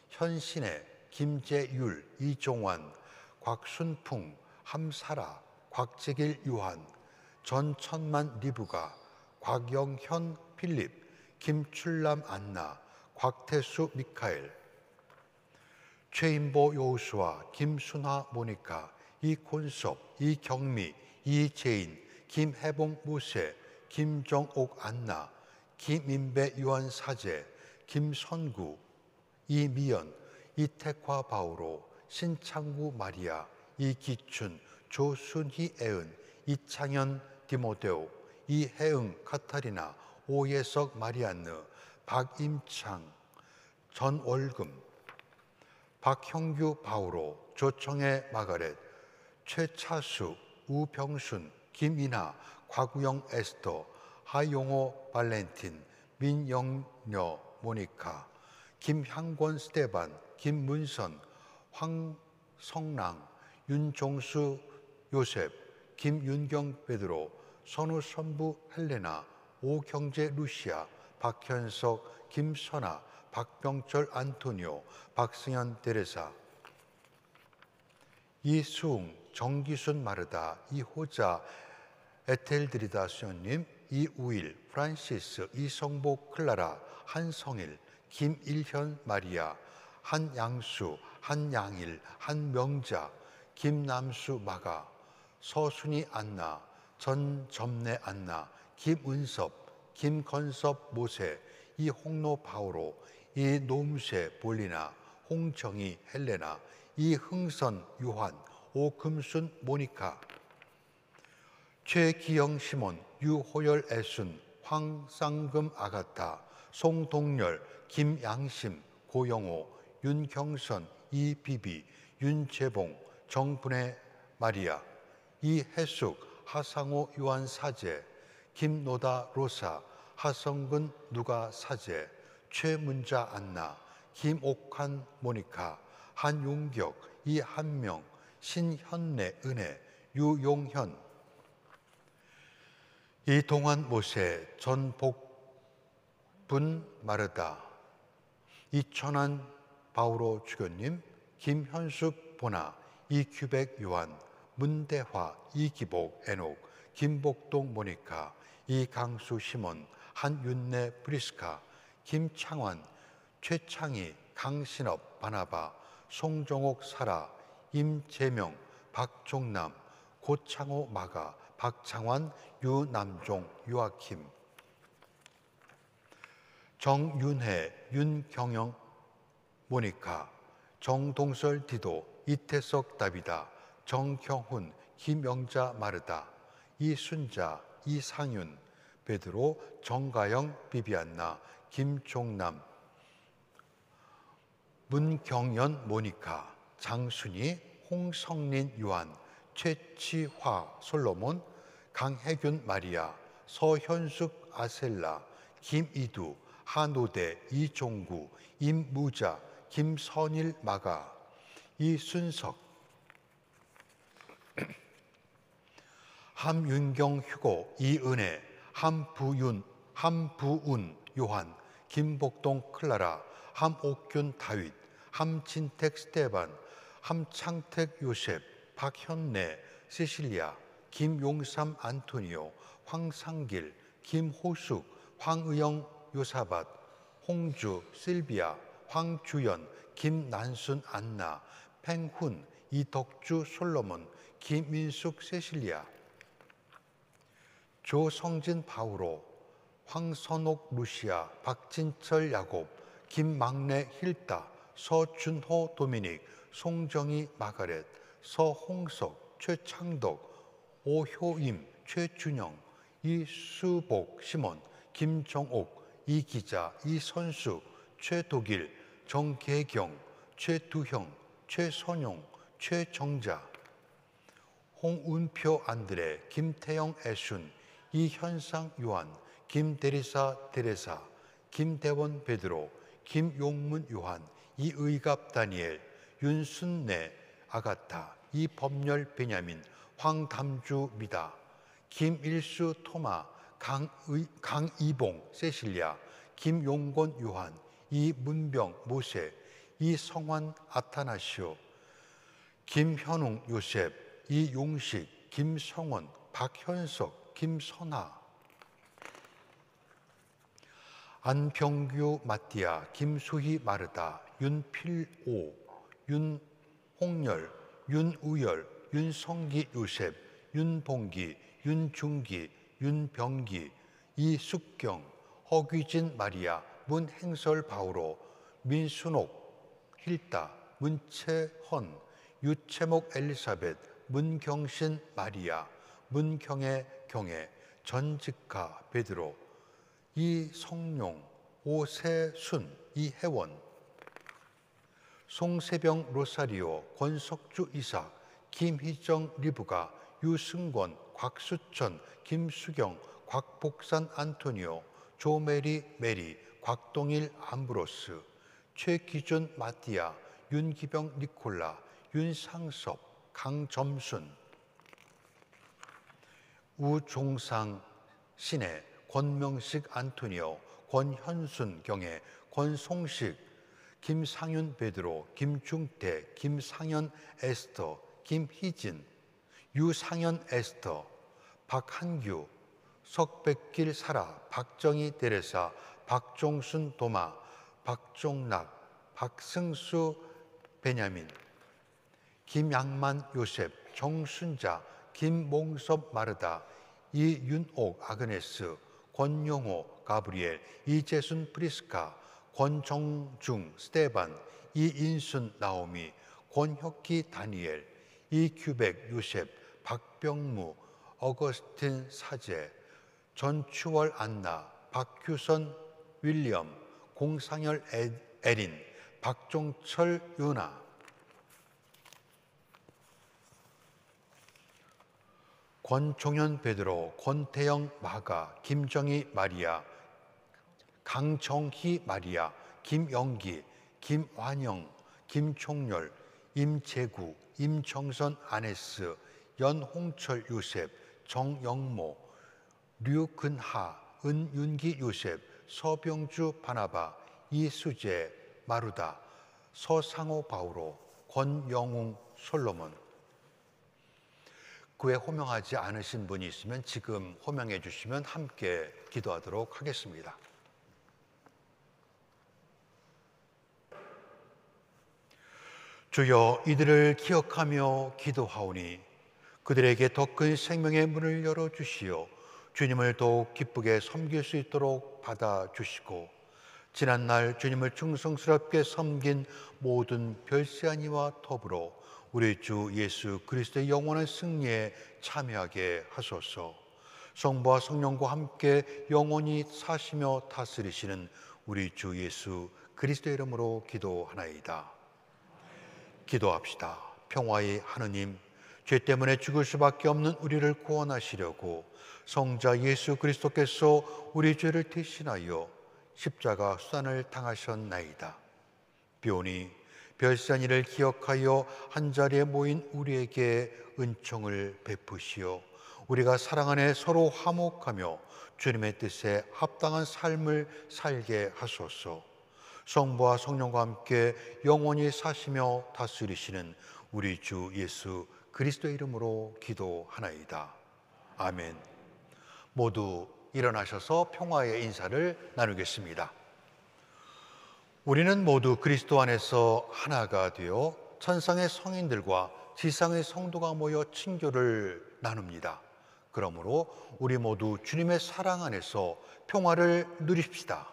현신혜, 김재율, 이종환, 곽순풍, 함사라, 곽재길 요한, 전천만 리브가, 곽영현 필립, 김출남 안나, 곽태수 미카엘, 최인보 여우수아, 김순화 모니카, 이콘섭, 이경미, 이재인, 김혜봉 무세, 김정옥 안나, 김인배 요한 사제, 김선구, 이미연, 이택화 바우로, 신창구 마리아, 이기춘, 조순희 애은, 이창현 디모데오, 이혜응 카타리나, 오예석 마리안느, 박임창, 전월금, 박형규 바오로, 조청의 마가렛, 최차수, 우병순, 김이나, 곽우영 에스더, 하용호 발렌틴, 민영녀 모니카, 김향권 스테반, 김문선, 황성랑, 윤종수 요셉, 김윤경 베드로, 선우선부 헬레나, 오경재 루시아, 박현석, 김선아, 박병철 안토니오, 박승현 데레사, 이수웅, 정기순 마르다, 이호자 에텔드리다 수녀님, 이우일, 프란시스, 이성복 클라라, 한성일, 김일현 마리아, 한양수, 한양일, 한명자, 김남수 마가, 서순이 안나, 전점내 안나, 김은섭, 김건섭 모세, 이홍로 바오로, 이노무세 볼리나, 홍정희 헬레나, 이흥선 유한, 오금순 모니카, 최기영 시몬, 유호열 애순, 황상금 아가타, 송동열, 김양심, 고영호, 윤경선, 이비비, 윤재봉, 정분의 마리아, 이혜숙, 하상호 요한 사제, 김노다 로사, 하성근 누가 사제, 최문자 안나, 김옥환 모니카, 한용격, 이한명, 신현래 은혜, 유용현, 이동환 모세, 전복분 마르다, 이천한 바오로 주교님, 김현숙 보나, 이규백 요한, 문대화, 이기복 에녹, 김복동 모니카, 이강수 시몬, 한윤내 브리스카, 김창환, 최창희, 강신업 바나바, 송정옥 사라, 임재명, 박종남, 고창호 마가, 박창환, 유남종, 유아킴, 정윤혜, 윤경영 모니카, 정동설 디도, 이태석 다비다, 정경훈, 김영자 마르다, 이순자, 이상윤 베드로, 정가영 비비안나, 김종남, 문경연 모니카, 장순희, 홍성린 유한, 최치화 솔로몬, 강혜균 마리아, 서현숙 아셀라, 김이두, 한오대 이종구, 임무자, 김선일 마가, 이순석, 함윤경 휴고, 이은혜, 함부운 요한, 김복동 클라라, 함옥균 다윗, 함진택 스테반, 함창택 요셉, 박현래, 세실리아, 김용삼 안토니오, 황상길, 김호숙, 황의영 요사밭, 홍주 실비아, 황주연, 김난순 안나, 팽훈, 이덕주 솔로몬, 김민숙 세실리아, 조성진 바우로, 황선옥 루시아, 박진철 야곱, 김막내 힐다, 서준호 도미닉, 송정희 마가렛, 서홍석, 최창덕, 오효임, 최준영, 이수복 시몬, 김정옥, 이기자, 이선수, 최독일, 정계경, 최두형, 최선용, 최정자, 홍운표 안드레, 김태영 애순, 이현상 요한, 김대리사 데레사, 김대원 베드로, 김용문 요한, 이의갑 다니엘, 윤순내 아가타, 이법열 베냐민, 황담주 미다, 김일수 토마, 강이봉 세실리아, 김용곤 요한, 이문병 모세, 이성환 아타나시오, 김현웅 요셉, 이용식, 김성원, 박현석, 김선아, 안병규 마띠아, 김수희 마르다, 윤필오, 윤홍열, 윤우열, 윤성기 요셉, 윤봉기, 윤중기, 윤병기, 이숙경, 허귀진 마리아, 문행설 바우로, 민순옥, 힐다, 문채헌, 유채목 엘리사벳, 문경신 마리아, 문경애 경애, 전직가 베드로, 이성룡, 오세순, 이혜원, 송세병 로사리오, 권석주 이삭, 김희정 리브가, 유승권, 곽수천, 김수경, 곽복산 안토니오, 조메리 메리, 곽동일 암브로스, 최기준 마띠아, 윤기병 니콜라, 윤상섭, 강점순, 우종상 신혜, 권명식 안토니오, 권현순 경혜, 권송식, 김상윤 베드로, 김중태, 김상현 에스터, 김희진, 유상현 에스터, 박한규, 석백길 사라, 박정희 데레사, 박종순 도마, 박종락, 박승수 베냐민, 김양만 요셉, 정순자, 김몽섭 마르다, 이윤옥 아그네스, 권용호 가브리엘, 이재순 프리스카, 권정중 스테반, 이인순 나오미, 권혁기 다니엘, 이규백 요셉, 박병무 어거스틴 사제, 전추월 안나, 박규선 윌리엄, 공상열 에린, 박종철 요나, 권종현 베드로, 권태영 마가, 김정희 마리아, 강정희 마리아, 김영기, 김완영, 김총렬, 임재구, 임정선 아네스, 연홍철 요셉, 정영모, 류근하, 은윤기 요셉, 서병주 바나바, 이수재 마루다, 서상호 바우로, 권영웅 솔로몬. 그 외 호명하지 않으신 분이 있으면 지금 호명해 주시면 함께 기도하도록 하겠습니다. 주여, 이들을 기억하며 기도하오니 그들에게 더 큰 생명의 문을 열어주시어 주님을 더욱 기쁘게 섬길 수 있도록 받아주시고, 지난날 주님을 충성스럽게 섬긴 모든 별세아니와 더불어 우리 주 예수 그리스도의 영원한 승리에 참여하게 하소서. 성부와 성령과 함께 영원히 사시며 다스리시는 우리 주 예수 그리스도의 이름으로 기도하나이다. 기도합시다. 평화의 하느님, 죄 때문에 죽을 수밖에 없는 우리를 구원하시려고 성자 예수 그리스도께서 우리 죄를 대신하여 십자가 수단을 당하셨나이다. 비오니 별산이를 기억하여 한자리에 모인 우리에게 은총을 베푸시어 우리가 사랑 안에 서로 화목하며 주님의 뜻에 합당한 삶을 살게 하소서. 성부와 성령과 함께 영원히 사시며 다스리시는 우리 주 예수 그리스도의 이름으로 기도하나이다. 아멘. 모두 일어나셔서 평화의 인사를 나누겠습니다. 우리는 모두 그리스도 안에서 하나가 되어 천상의 성인들과 지상의 성도가 모여 친교를 나눕니다. 그러므로 우리 모두 주님의 사랑 안에서 평화를 누립시다.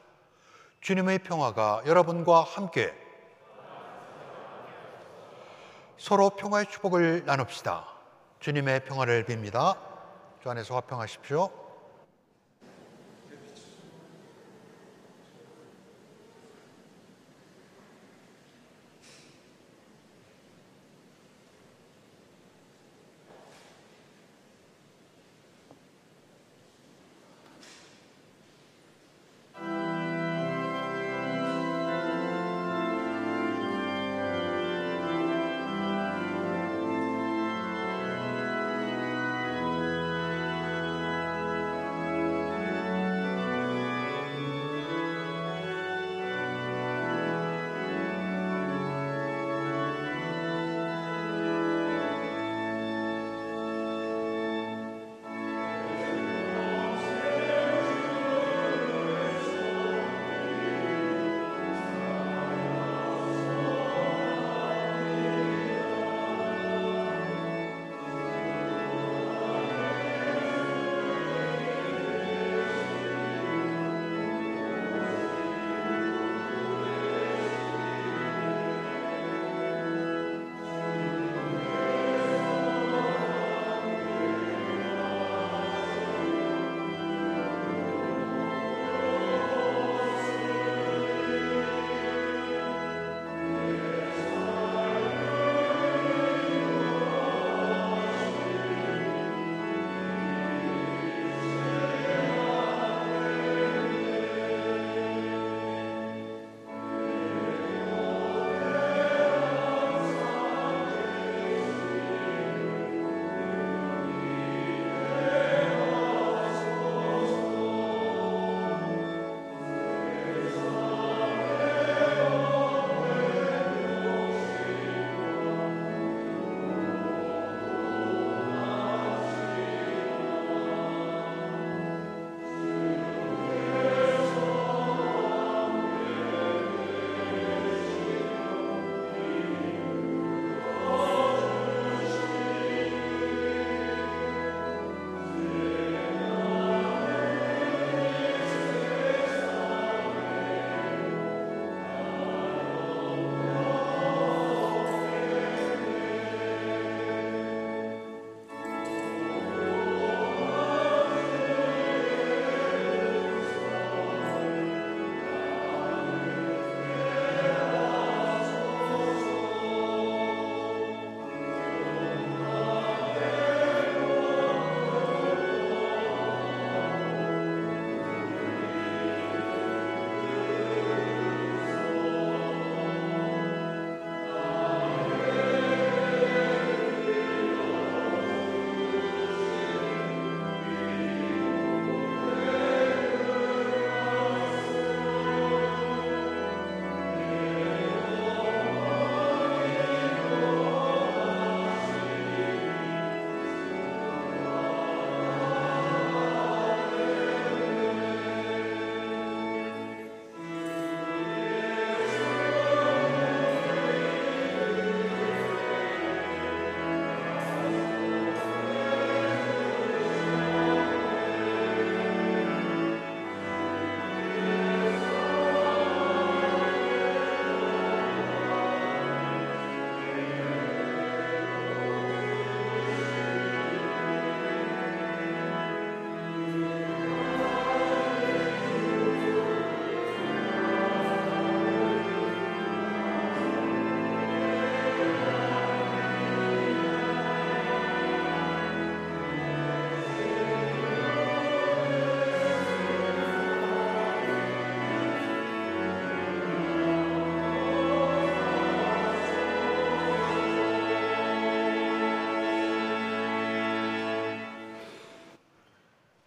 주님의 평화가 여러분과 함께. 서로 평화의 축복을 나눕시다. 주님의 평화를 빕니다. 주 안에서 화평하십시오.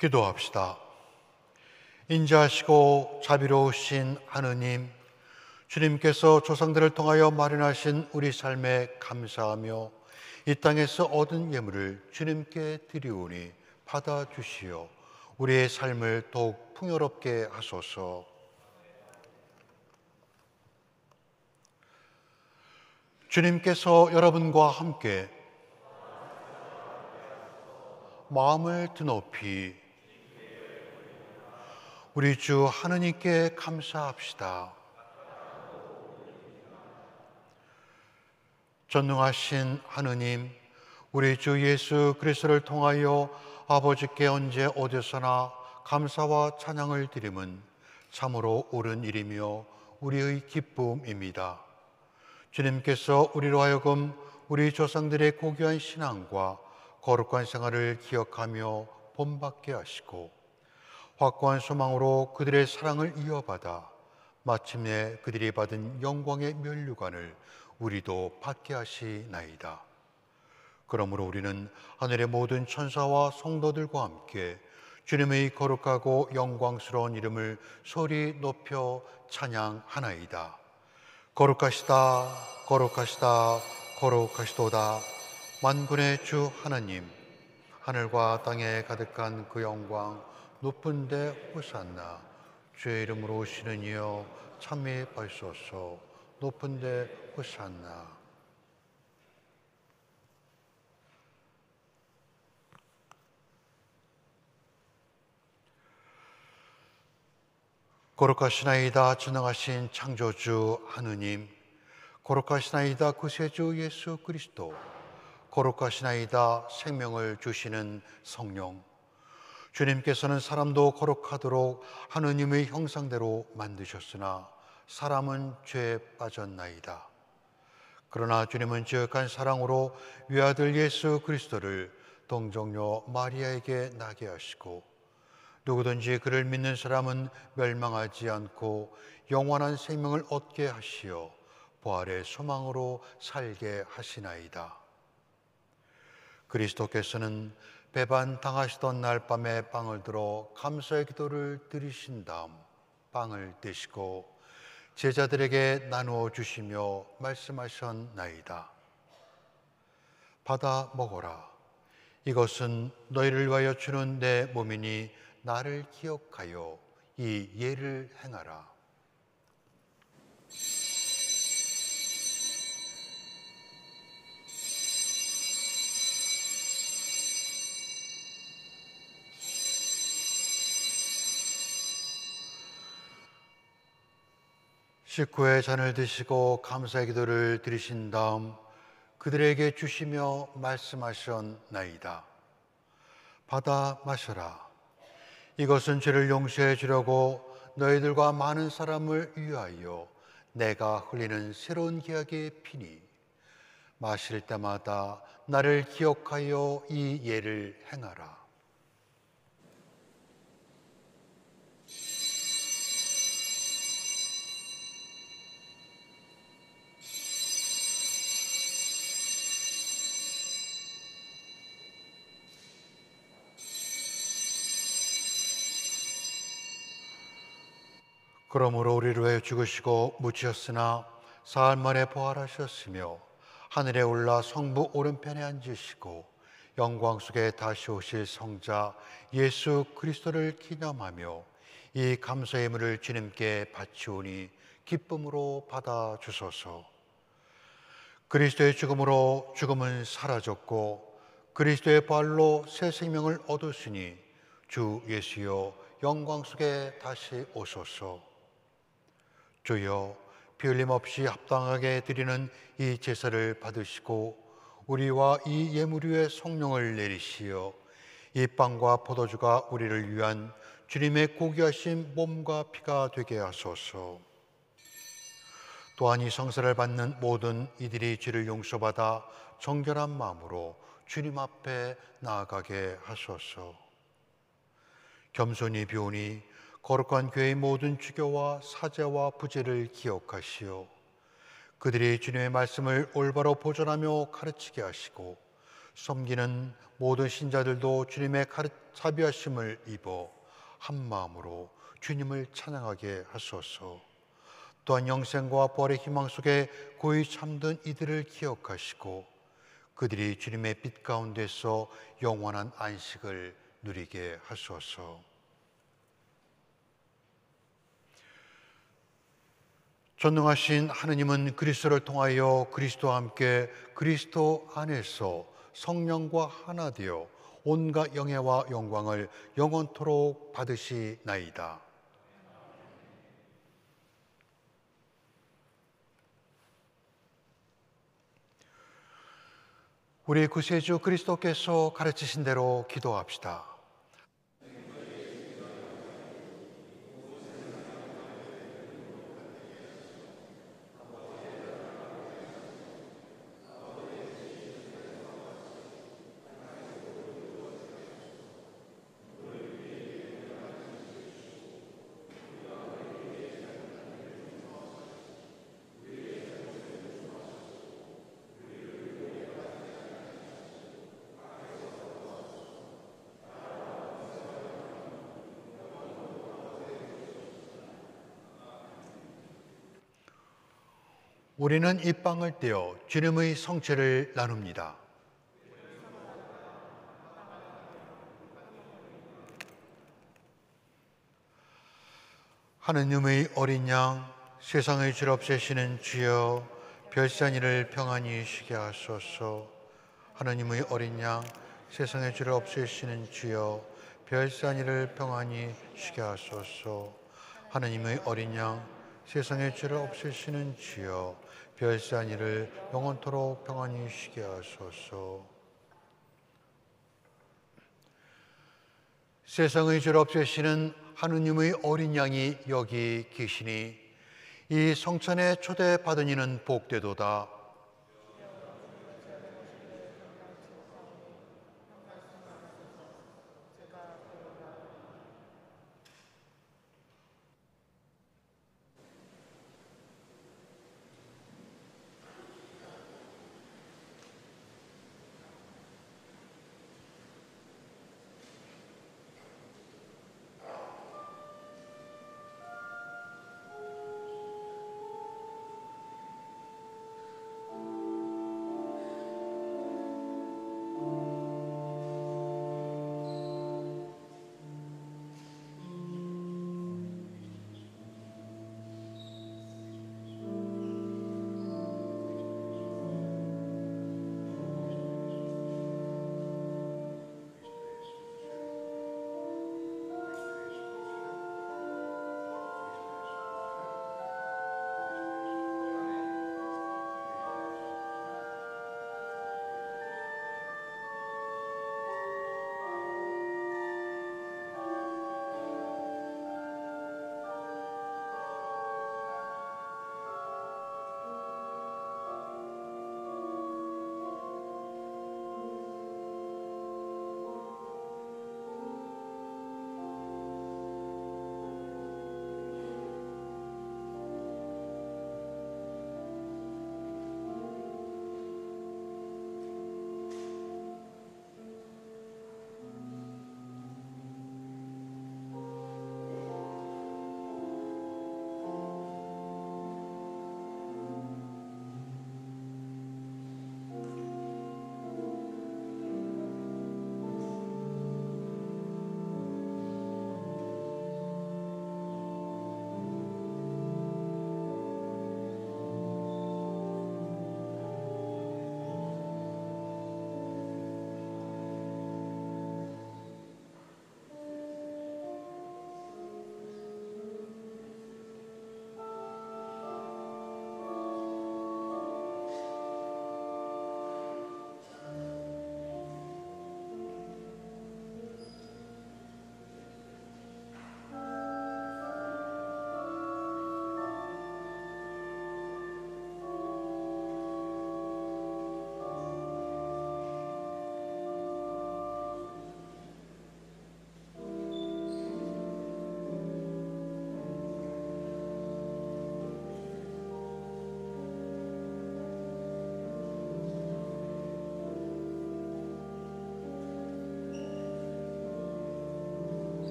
기도합시다. 인자하시고 자비로우신 하느님, 주님께서 조상들을 통하여 마련하신 우리 삶에 감사하며 이 땅에서 얻은 예물을 주님께 드리오니 받아주시어 우리의 삶을 더욱 풍요롭게 하소서. 주님께서 여러분과 함께 마음을 드높이 우리 주 하느님께 감사합시다. 전능하신 하느님, 우리 주 예수 그리스도를 통하여 아버지께 언제 어디서나 감사와 찬양을 드림은 참으로 옳은 일이며 우리의 기쁨입니다. 주님께서 우리로 하여금 우리 조상들의 고귀한 신앙과 거룩한 생활을 기억하며 본받게 하시고 확고한 소망으로 그들의 사랑을 이어받아 마침내 그들이 받은 영광의 면류관을 우리도 받게 하시나이다. 그러므로 우리는 하늘의 모든 천사와 성도들과 함께 주님의 거룩하고 영광스러운 이름을 소리 높여 찬양하나이다. 거룩하시다, 거룩하시다, 거룩하시도다. 만군의 주 하나님, 하늘과 땅에 가득한 그 영광 높은 데 호산나. 주의 이름으로 오시는 이여 참미하소서. 높은 데 호산나. 거룩하시나이다 전능하신 창조주 하느님, 거룩하시나이다 구세주 예수 그리스도, 거룩하시나이다 생명을 주시는 성령. 주님께서는 사람도 거룩하도록 하느님의 형상대로 만드셨으나 사람은 죄에 빠졌나이다. 그러나 주님은 지극한 사랑으로 외아들 예수 그리스도를 동정녀 마리아에게 나게 하시고 누구든지 그를 믿는 사람은 멸망하지 않고 영원한 생명을 얻게 하시어 부활의 소망으로 살게 하시나이다. 그리스도께서는 배반 당하시던 날 밤에 빵을 들어 감사의 기도를 드리신 다음 빵을 떼시고 제자들에게 나누어 주시며 말씀하셨나이다. 받아 먹어라. 이것은 너희를 위하여 주는 내 몸이니 나를 기억하여 이 예를 행하라. 식후에 잔을 드시고 감사의 기도를 드리신 다음 그들에게 주시며 말씀하셨나이다. 받아 마셔라. 이것은 죄를 용서해 주려고 너희들과 많은 사람을 위하여 내가 흘리는 새로운 계약의 피니 마실 때마다 나를 기억하여 이 예를 행하라. 그러므로 우리를 위해 죽으시고 묻히셨으나 사흘 만에 부활하셨으며 하늘에 올라 성부 오른편에 앉으시고 영광 속에 다시 오실 성자 예수 그리스도를 기념하며 이 감사의 예물을 주님께 바치오니 기쁨으로 받아 주소서. 그리스도의 죽음으로 죽음은 사라졌고 그리스도의 부활로 새 생명을 얻으시니 주 예수여 영광 속에 다시 오소서. 주여 피 흘림 없이 합당하게 드리는 이 제사를 받으시고 우리와 이 예물 위에 성령을 내리시어 이 빵과 포도주가 우리를 위한 주님의 고귀하신 몸과 피가 되게 하소서. 또한 이 성사를 받는 모든 이들이 죄를 용서받아 정결한 마음으로 주님 앞에 나아가게 하소서. 겸손히 비오니 거룩한 교회의 모든 주교와 사제와 부제를 기억하시어 그들이 주님의 말씀을 올바로 보존하며 가르치게 하시고 섬기는 모든 신자들도 주님의 자비하심을 입어 한 마음으로 주님을 찬양하게 하소서. 또한 영생과 부활의 희망 속에 고이 잠든 이들을 기억하시고 그들이 주님의 빛 가운데서 영원한 안식을 누리게 하소서. 전능하신 하느님은 그리스도를 통하여 그리스도와 함께 그리스도 안에서 성령과 하나 되어 온갖 영예와 영광을 영원토록 받으시나이다. 우리 구세주 그리스도께서 가르치신 대로 기도합시다. 우리는 이 빵을 떼어 주님의 성체를 나눕니다. 하느님의 어린 양, 세상의 죄 없애시는 주여, 별세한 이를 평안히 쉬게 하소서. 하느님의 어린 양, 세상의 죄를 없애시는 주여, 별세한 이를 평안히 쉬게 하소서. 하느님의 어린 양, 세상의 죄를 없애시는 주여, 별세한 이를 영원토록 평안히 쉬게 하소서. 세상의 죄를 없애시는 하느님의 어린 양이 여기 계시니 이 성찬에 초대받은 이는 복되도다.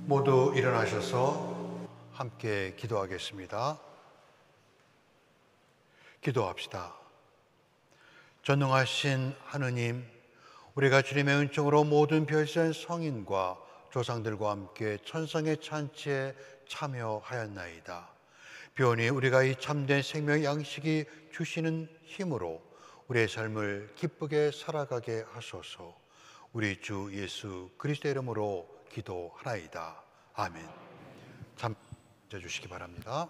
모두 일어나셔서 함께 기도하겠습니다. 기도합시다. 전능하신 하느님, 우리가 주님의 은총으로 모든 별세한 성인과 조상들과 함께 천상의 찬치에 참여하였나이다. 비오니 우리가 이 참된 생명의 양식이 주시는 힘으로 우리의 삶을 기쁘게 살아가게 하소서. 우리 주 예수 그리스도의 이름으로 기도하나이다. 아멘. 잠 주시기 바랍니다.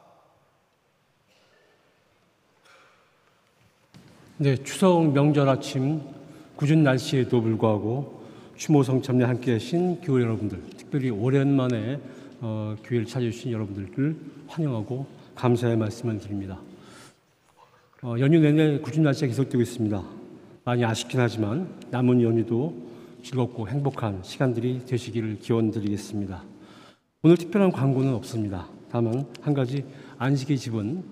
네, 추석 명절 아침 궂은 날씨에도 불구하고 추모성 참여에 함께 하신 교회 여러분들, 특별히 오랜만에 교회를 찾아주신 여러분들을 환영하고 감사의 말씀을 드립니다. 연휴 내내 궂은 날씨가 계속되고 있습니다. 많이 아쉽긴 하지만 남은 연휴도 즐겁고 행복한 시간들이 되시기를 기원드리겠습니다. 오늘 특별한 광고는 없습니다. 다만 한 가지, 안식의 집은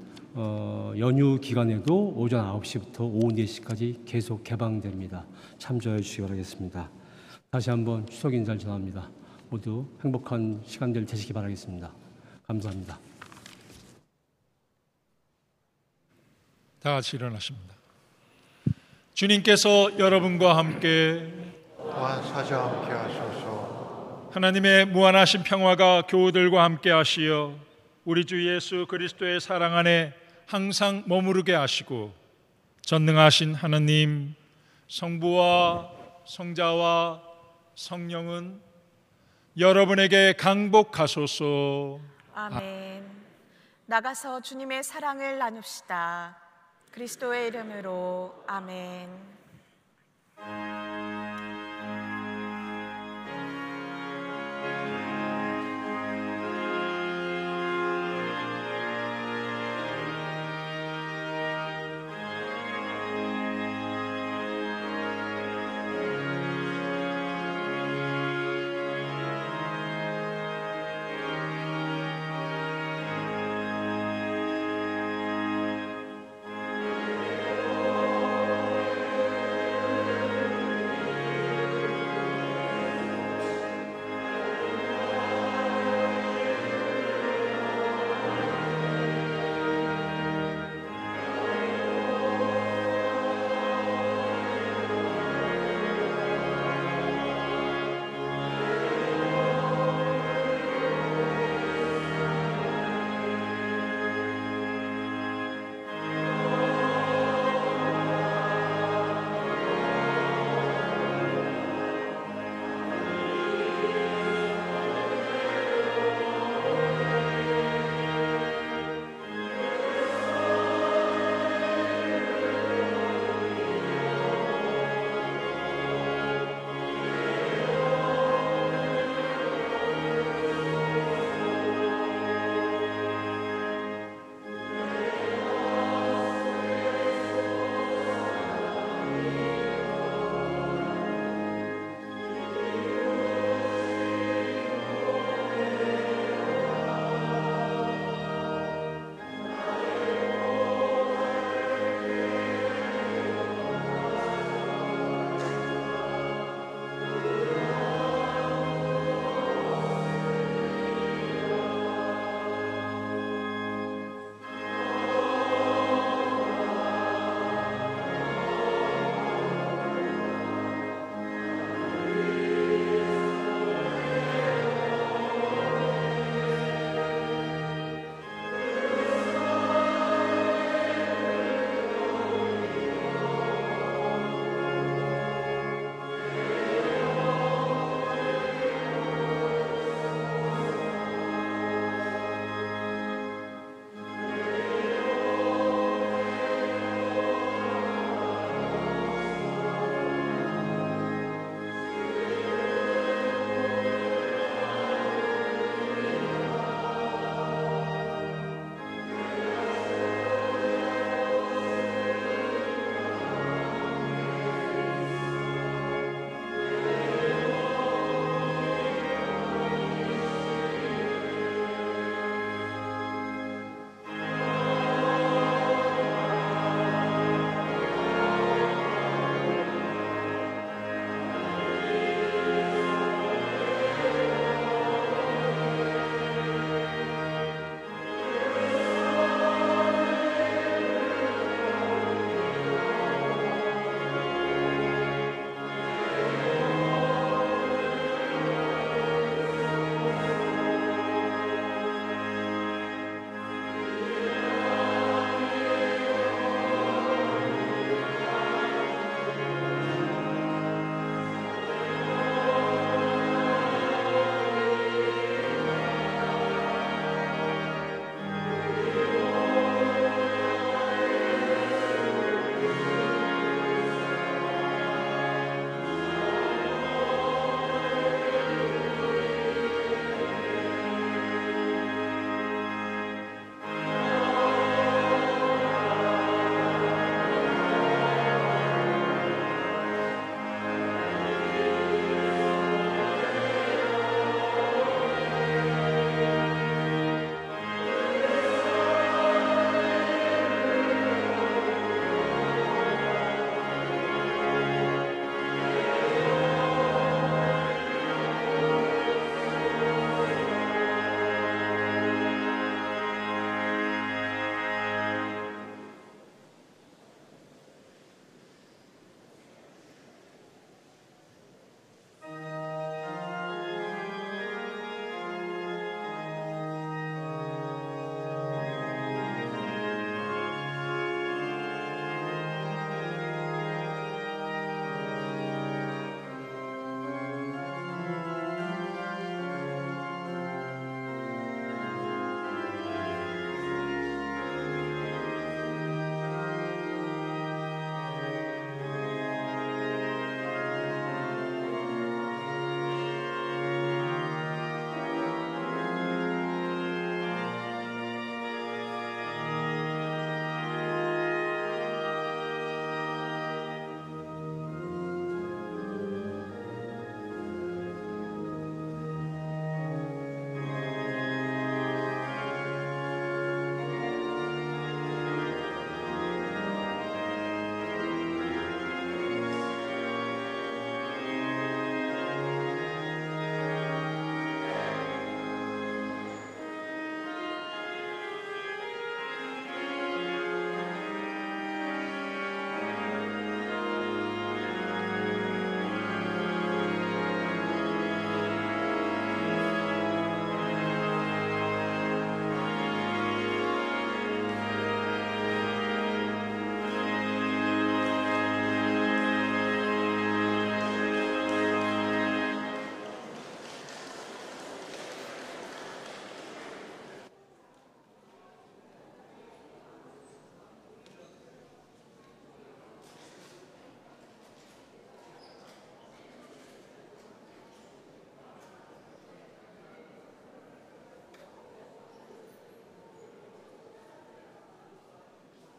연휴 기간에도 오전 9시부터 오후 4시까지 계속 개방됩니다. 참조해 주시기 바라겠습니다. 다시 한번 추석 인사를 전합니다. 모두 행복한 시간들 되시기 바라겠습니다. 감사합니다. 다 같이 일어나십니다. 주님께서 여러분과 함께 또한 사자 함께 하소서. 하나님의 무한하신 평화가 교우들과 함께 하시어 우리 주 예수 그리스도의 사랑 안에 항상 머무르게 하시고, 전능하신 하나님 성부와 성자와 성령은 여러분에게 강복하소서. 아멘. 나가서 주님의 사랑을 나눕시다. 그리스도의 이름으로 아멘.